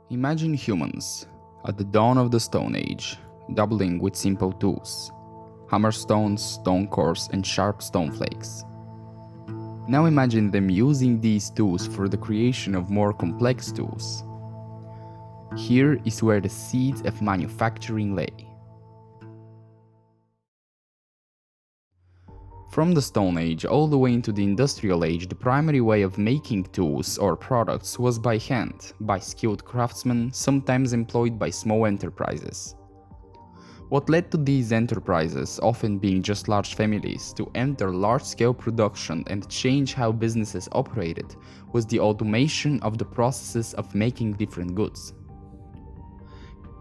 Imagine humans at the dawn of the Stone Age, dabbling with simple tools: hammerstones, stone cores, and sharp stone flakes. Now imagine them using these tools for the creation of more complex tools. Here is where the seeds of manufacturing lay. From the Stone Age all the way into the Industrial Age, the primary way of making tools or products was by hand, by skilled craftsmen, sometimes employed by small enterprises. What led to these enterprises, often being just large families, to enter large-scale production and change how businesses operated was the automation of the processes of making different goods.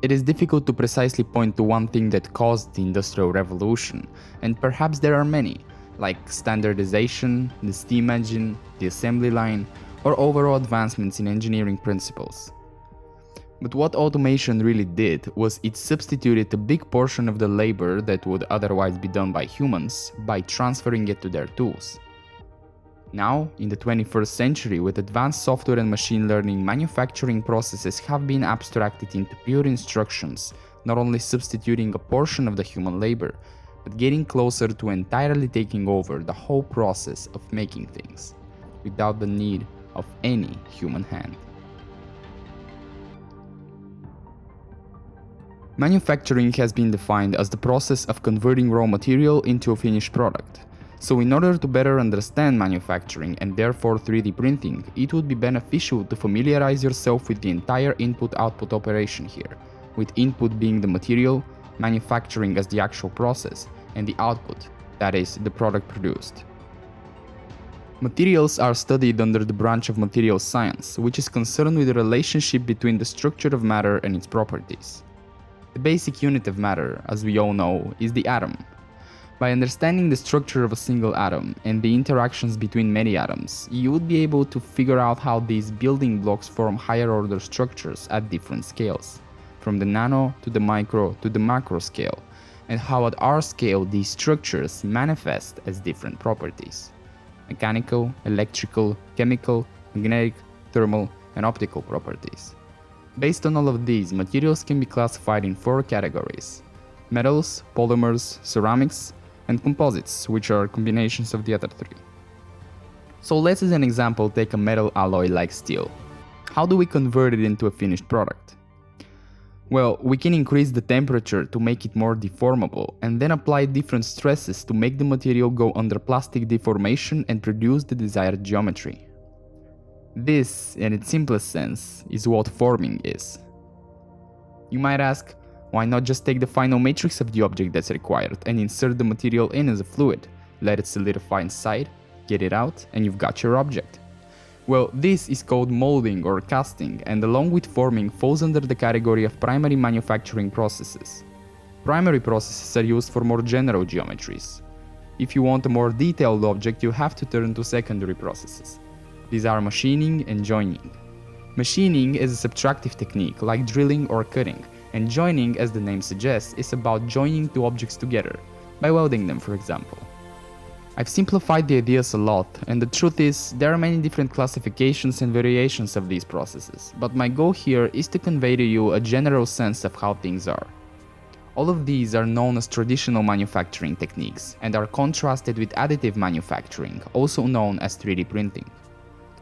It is difficult to precisely point to one thing that caused the Industrial Revolution, and perhaps there are many, like standardization, the steam engine, the assembly line, or overall advancements in engineering principles. But what automation really did was it substituted a big portion of the labor that would otherwise be done by humans by transferring it to their tools. Now, in the 21st century, with advanced software and machine learning, manufacturing processes have been abstracted into pure instructions, not only substituting a portion of the human labor, but getting closer to entirely taking over the whole process of making things, without the need of any human hand. Manufacturing has been defined as the process of converting raw material into a finished product. So in order to better understand manufacturing and therefore 3D printing, it would be beneficial to familiarize yourself with the entire input-output operation here, with input being the material, manufacturing as the actual process, and the output, that is, the product produced. Materials are studied under the branch of materials science, which is concerned with the relationship between the structure of matter and its properties. The basic unit of matter, as we all know, is the atom. By understanding the structure of a single atom and the interactions between many atoms, you would be able to figure out how these building blocks form higher order structures at different scales, from the nano to the micro to the macro scale, and how at our scale these structures manifest as different properties: mechanical, electrical, chemical, magnetic, thermal, and optical properties. Based on all of these, materials can be classified in 4 categories: metals, polymers, ceramics, and composites, which are combinations of the other 3. So let's as an example take a metal alloy like steel. How do we convert it into a finished product? Well, we can increase the temperature to make it more deformable and then apply different stresses to make the material go under plastic deformation and produce the desired geometry. This, in its simplest sense, is what forming is. You might ask, why not just take the final matrix of the object that's required and insert the material in as a fluid, let it solidify inside, get it out, and you've got your object? Well, this is called molding or casting, and along with forming falls under the category of primary manufacturing processes. Primary processes are used for more general geometries. If you want a more detailed object, you have to turn to secondary processes. These are machining and joining. Machining is a subtractive technique like drilling or cutting, and joining, as the name suggests, is about joining 2 objects together, by welding them, for example. I've simplified the ideas a lot, and the truth is, there are many different classifications and variations of these processes, but my goal here is to convey to you a general sense of how things are. All of these are known as traditional manufacturing techniques, and are contrasted with additive manufacturing, also known as 3D printing.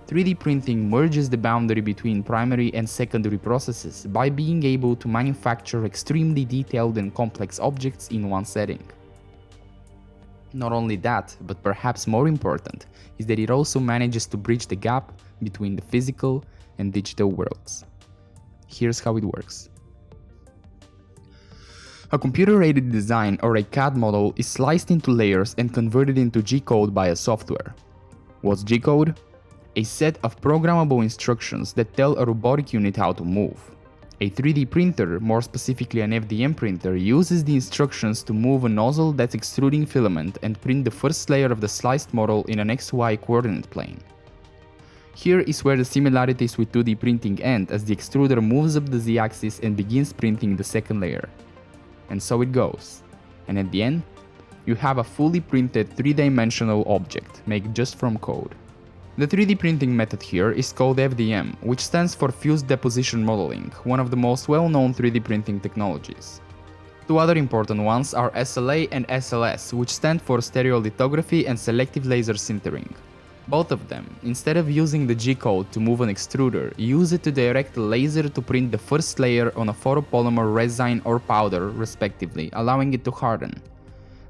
3D printing merges the boundary between primary and secondary processes by being able to manufacture extremely detailed and complex objects in one setting. Not only that, but perhaps more important, is that it also manages to bridge the gap between the physical and digital worlds. Here's how it works. A computer-aided design or a CAD model is sliced into layers and converted into G-code by a software. What's G-code? A set of programmable instructions that tell a robotic unit how to move. A 3D printer, more specifically an FDM printer, uses the instructions to move a nozzle that's extruding filament and print the first layer of the sliced model in an XY coordinate plane. Here is where the similarities with 2D printing end, as the extruder moves up the Z-axis and begins printing the second layer. And so it goes. And at the end, you have a fully printed 3-dimensional object made just from code. The 3D printing method here is called FDM, which stands for Fused Deposition Modeling, one of the most well-known 3D printing technologies. Two other important ones are SLA and SLS, which stand for stereolithography and selective laser sintering. Both of them, instead of using the G-code to move an extruder, use it to direct the laser to print the first layer on a photopolymer resin or powder, respectively, allowing it to harden.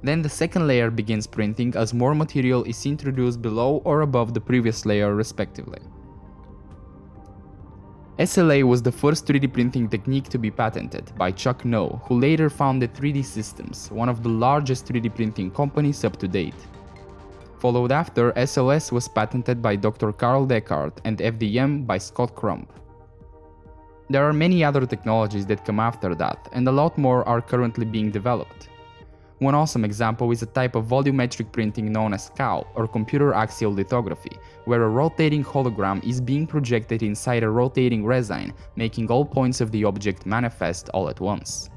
Then the second layer begins printing as more material is introduced below or above the previous layer, respectively. SLA was the first 3D printing technique to be patented by Chuck Noe, who later founded 3D Systems, one of the largest 3D printing companies up to date. Followed after, SLS was patented by Dr. Carl Descartes and FDM by Scott Crumb. There are many other technologies that come after that, and a lot more are currently being developed. One awesome example is a type of volumetric printing known as CAL, or computer axial lithography, where a rotating hologram is being projected inside a rotating resin, making all points of the object manifest all at once.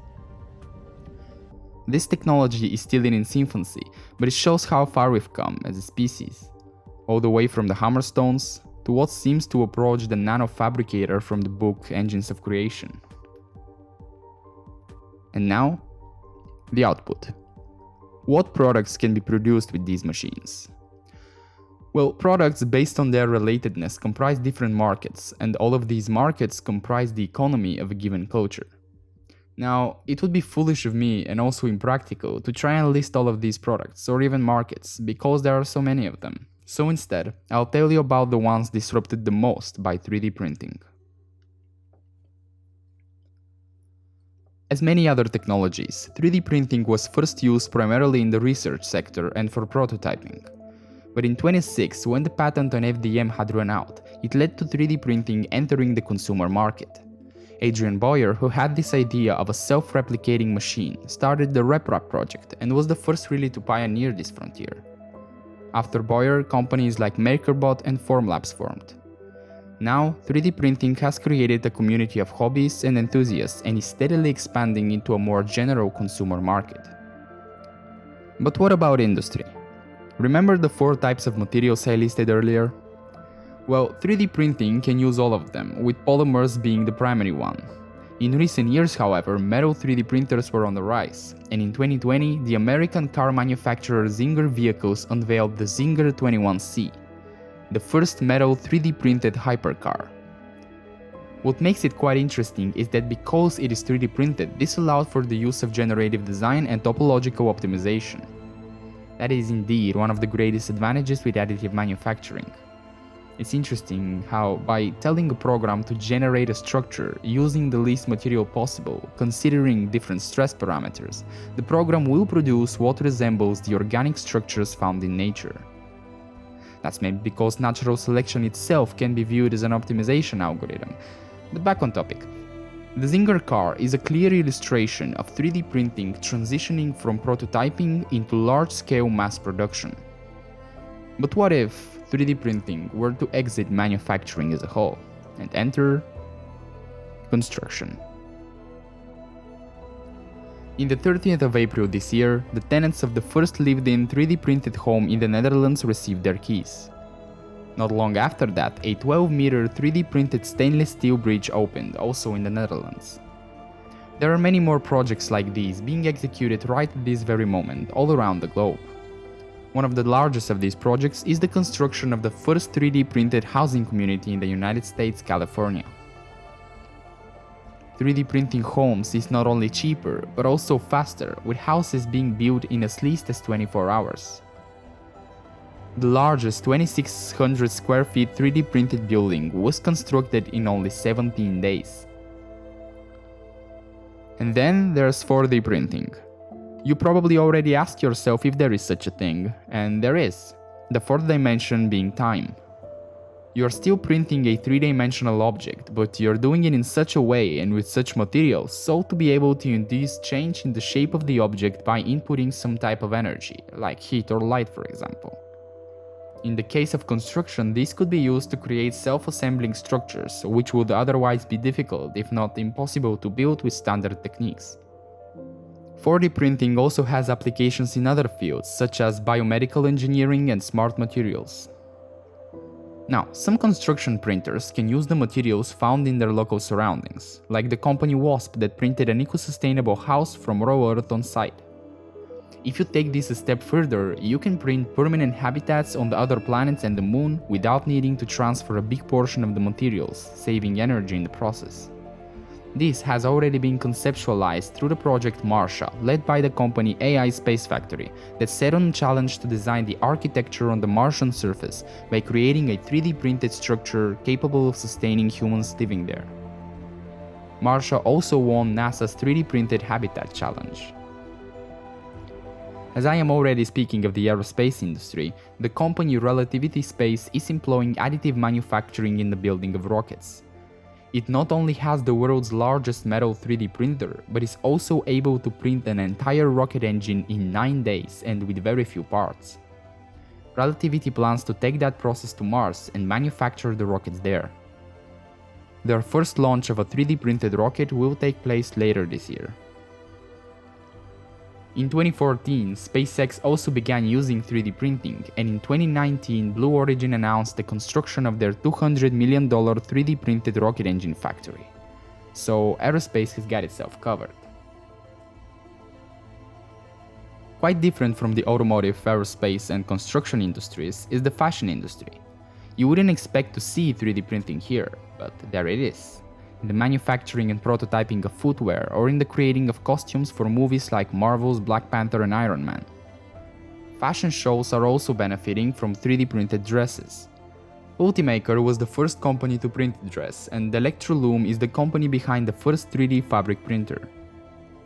This technology is still in its infancy, but it shows how far we've come as a species, all the way from the hammerstones to what seems to approach the nanofabricator from the book Engines of Creation. And now, the output. What products can be produced with these machines? Well, products based on their relatedness comprise different markets, and all of these markets comprise the economy of a given culture. Now, it would be foolish of me and also impractical to try and list all of these products or even markets, because there are so many of them. So instead, I'll tell you about the ones disrupted the most by 3D printing. As many other technologies, 3D printing was first used primarily in the research sector and for prototyping. But in 2006, when the patent on FDM had run out, it led to 3D printing entering the consumer market. Adrian Boyer, who had this idea of a self-replicating machine, started the RepRap project and was the first really to pioneer this frontier. After Boyer, companies like MakerBot and Formlabs formed. Now, 3D printing has created a community of hobbyists and enthusiasts and is steadily expanding into a more general consumer market. But what about industry? Remember the 4 types of materials I listed earlier? Well, 3D printing can use all of them, with polymers being the primary one. In recent years, however, metal 3D printers were on the rise, and in 2020, the American car manufacturer Zinger Vehicles unveiled the Zinger 21C, the first metal 3D printed hypercar. What makes it quite interesting is that because it is 3D printed, this allowed for the use of generative design and topological optimization. That is indeed one of the greatest advantages with additive manufacturing. It's interesting how, by telling a program to generate a structure using the least material possible, considering different stress parameters, the program will produce what resembles the organic structures found in nature. That's maybe because natural selection itself can be viewed as an optimization algorithm. But back on topic. The Zinger car is a clear illustration of 3D printing transitioning from prototyping into large-scale mass production. But what if 3D printing were to exit manufacturing as a whole and enter construction? In the 30th of April this year, the tenants of the first lived-in 3D printed home in the Netherlands received their keys. Not long after that, a 12-meter 3D printed stainless steel bridge opened, also in the Netherlands. There are many more projects like these being executed right at this very moment, all around the globe. One of the largest of these projects is the construction of the first 3D printed housing community in the United States, California. 3D printing homes is not only cheaper, but also faster, with houses being built in as least as 24 hours. The largest 2,600 square feet 3D printed building was constructed in only 17 days. And then there's 4D printing. You probably already asked yourself if there is such a thing, and there is, the fourth dimension being time. You're still printing a 3-dimensional object, but you're doing it in such a way and with such materials so to be able to induce change in the shape of the object by inputting some type of energy, like heat or light for example. In the case of construction, this could be used to create self-assembling structures, which would otherwise be difficult, if not impossible, to build with standard techniques. 4D printing also has applications in other fields, such as biomedical engineering and smart materials. Now, some construction printers can use the materials found in their local surroundings, like the company Wasp that printed an eco-sustainable house from raw earth on site. If you take this a step further, you can print permanent habitats on the other planets and the moon without needing to transfer a big portion of the materials, saving energy in the process. This has already been conceptualized through the project Marsha, led by the company AI Space Factory, that set on a challenge to design the architecture on the Martian surface by creating a 3D printed structure capable of sustaining humans living there. Marsha also won NASA's 3D printed habitat challenge. As I am already speaking of the aerospace industry, the company Relativity Space is employing additive manufacturing in the building of rockets. It not only has the world's largest metal 3D printer, but is also able to print an entire rocket engine in 9 days and with very few parts. Relativity plans to take that process to Mars and manufacture the rockets there. Their first launch of a 3D printed rocket will take place later this year. In 2014, SpaceX also began using 3D printing, and in 2019, Blue Origin announced the construction of their $200 million 3D printed rocket engine factory. So aerospace has got itself covered. Quite different from the automotive, aerospace, and construction industries is the fashion industry. You wouldn't expect to see 3D printing here, but there it is. In the manufacturing and prototyping of footwear, or in the creating of costumes for movies like Marvel's Black Panther and Iron Man. Fashion shows are also benefiting from 3D printed dresses. Ultimaker was the first company to print a dress, and Electrolume is the company behind the first 3D fabric printer.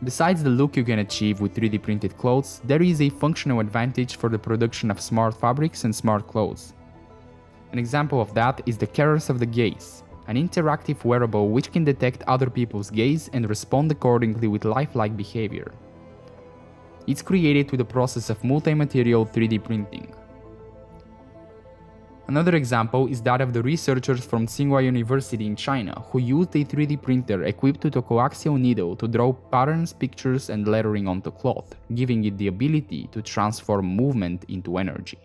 Besides the look you can achieve with 3D printed clothes, there is a functional advantage for the production of smart fabrics and smart clothes. An example of that is the Keras of the Gaze, an interactive wearable which can detect other people's gaze and respond accordingly with lifelike behavior. It's created with the process of multi-material 3D printing. Another example is that of the researchers from Tsinghua University in China, who used a 3D printer equipped with a coaxial needle to draw patterns, pictures, and lettering onto cloth, giving it the ability to transform movement into energy.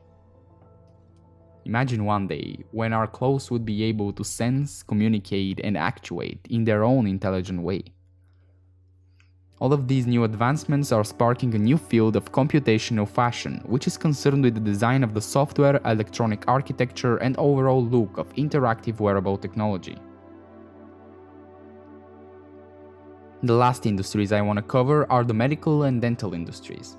Imagine one day when our clothes would be able to sense, communicate, and actuate in their own intelligent way. All of these new advancements are sparking a new field of computational fashion, which is concerned with the design of the software, electronic architecture, and overall look of interactive wearable technology. The last industries I want to cover are the medical and dental industries.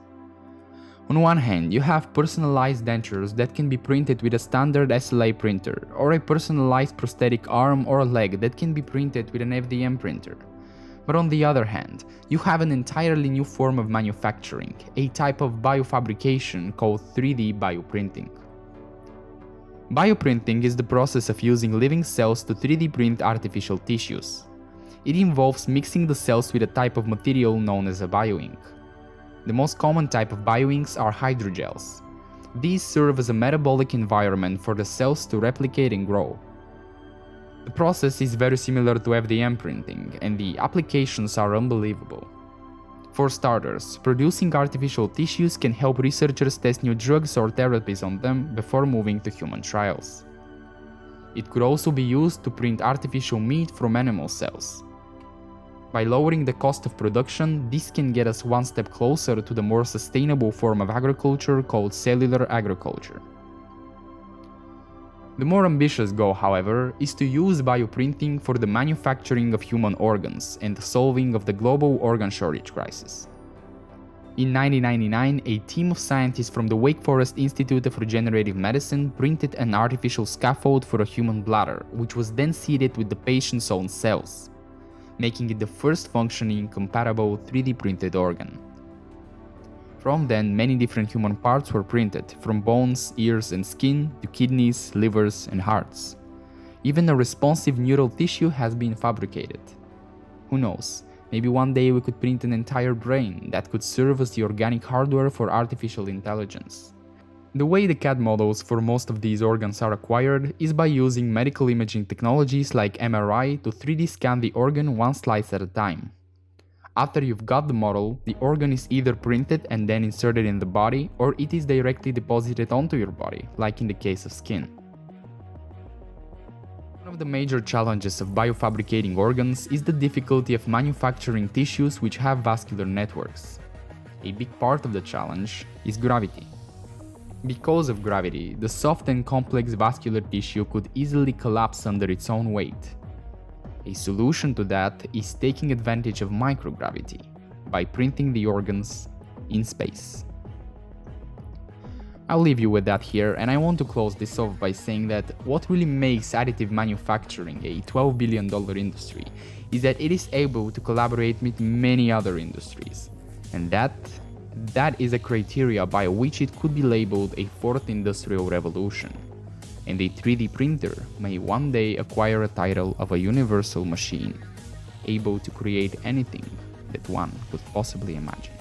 On one hand, you have personalized dentures that can be printed with a standard SLA printer, or a personalized prosthetic arm or leg that can be printed with an FDM printer. But on the other hand, you have an entirely new form of manufacturing, a type of biofabrication called 3D bioprinting. Bioprinting is the process of using living cells to 3D print artificial tissues. It involves mixing the cells with a type of material known as a bioink. The most common type of bioinks are hydrogels. These serve as a metabolic environment for the cells to replicate and grow. The process is very similar to FDM printing, and the applications are unbelievable. For starters, producing artificial tissues can help researchers test new drugs or therapies on them before moving to human trials. It could also be used to print artificial meat from animal cells. By lowering the cost of production, this can get us one step closer to the more sustainable form of agriculture called cellular agriculture. The more ambitious goal, however, is to use bioprinting for the manufacturing of human organs and the solving of the global organ shortage crisis. In 1999, a team of scientists from the Wake Forest Institute of Regenerative Medicine printed an artificial scaffold for a human bladder, which was then seeded with the patient's own cells, making it the first functioning, compatible 3D printed organ. From then, many different human parts were printed, from bones, ears, and skin to kidneys, livers, and hearts. Even a responsive neural tissue has been fabricated. Who knows, maybe one day we could print an entire brain that could serve as the organic hardware for artificial intelligence. The way the CAD models for most of these organs are acquired is by using medical imaging technologies like MRI to 3D scan the organ one slice at a time. After you've got the model, the organ is either printed and then inserted in the body, or it is directly deposited onto your body, like in the case of skin. One of the major challenges of biofabricating organs is the difficulty of manufacturing tissues which have vascular networks. A big part of the challenge is gravity. Because of gravity, the soft and complex vascular tissue could easily collapse under its own weight. A solution to that is taking advantage of microgravity by printing the organs in space. I'll leave you with that here, and I want to close this off by saying that what really makes additive manufacturing a $12 billion industry is that it is able to collaborate with many other industries, and that is a criteria by which it could be labeled a fourth industrial revolution, and a 3D printer may one day acquire a title of a universal machine, able to create anything that one could possibly imagine.